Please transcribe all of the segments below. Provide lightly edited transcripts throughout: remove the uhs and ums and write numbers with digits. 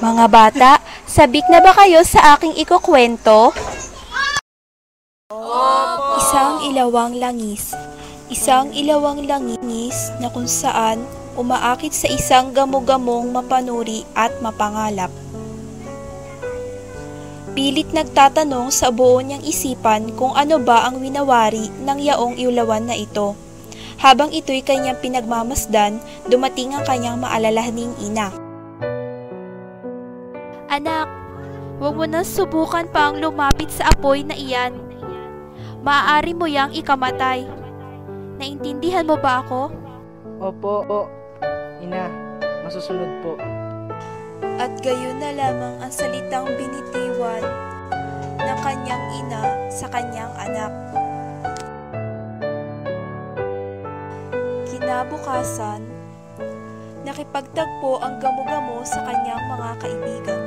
Mga bata, sabik na ba kayo sa aking ikukwento? Isang ilawang langis. Isang ilawang langis na kung saan umaakit sa isang gamo-gamong mapanuri at mapangalap. Pilit nagtatanong sa buo niyang isipan kung ano ba ang winawari ng yaong ilawan na ito. Habang ito'y kanyang pinagmamasdan, dumating ang kanyang maalalahaning ina. Anak, huwag mo nang subukan pang lumapit sa apoy na iyan. Maaari mo yang ikamatay. Naintindihan mo ba ako? Opo, ina, masusunod po. At gayon na lamang ang salitang binitiwan ng kanyang ina sa kanyang anak. Kinabukasan, nakipagtagpo ang gamo-gamo sa kanyang mga kaibigan.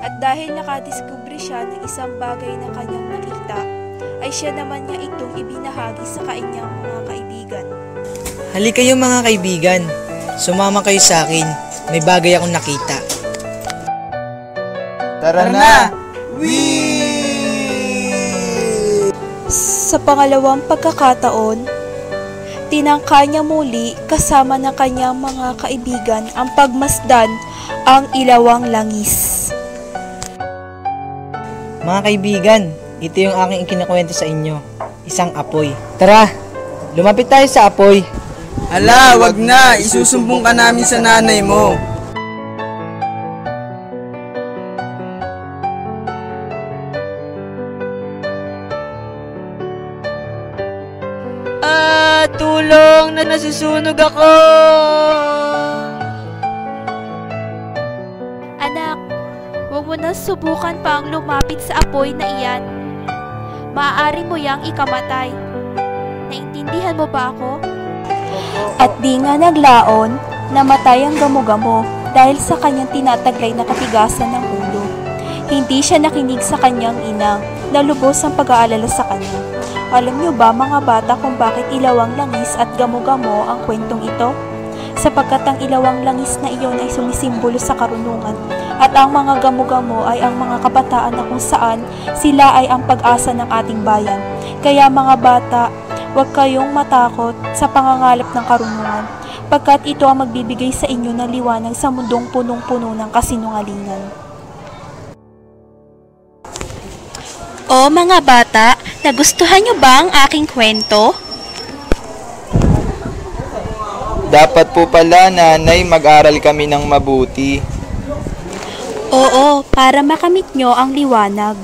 At dahil nakadiskubre siya ng isang bagay na kanyang nakita, ay siya naman niya itong ibinahagi sa kanyang mga kaibigan. Halika kayo mga kaibigan, sumama kayo sa akin, may bagay akong nakita. Tara na! Sa pangalawang pagkakataon, tinangka niya muli kasama ng kanyang mga kaibigan ang pagmasdan ang ilawang langis. Mga kaibigan, ito yung aking ikinakwento sa inyo, isang apoy. Tara, lumapit tayo sa apoy. Hala, wag na! Isusumbong ka namin sa nanay mo. Tulong na nasusunog ako! Anak, huwag mo nang subukan pang lumapit sa apoy na iyan. Maaari mo yang ikamatay. Naintindihan mo ba ako? At di nga naglaon, namatay ang gamo-gamo dahil sa kanyang tinataglay na katigasan ng ulo. Hindi siya nakinig sa kanyang ina, na lubos ang pag-aalala sa kanya. Alam niyo ba mga bata kung bakit ilawang langis at gamo-gamo ang kwentong ito? Sapagkat ang ilawang langis na iyon ay sumisimbolo sa karunungan at ang mga gamo-gamo ay ang mga kabataan na kung saan sila ay ang pag-asa ng ating bayan. Kaya mga bata, huwag kayong matakot sa pangangalap ng karunungan pagkat ito ang magbibigay sa inyo ng liwanag sa mundong punong-puno ng kasinungalingan. O mga bata, nagustuhan niyo ba ang aking kwento? Dapat po pala, nanay, mag-aral kami ng mabuti. Oo, para makamit niyo ang liwanag.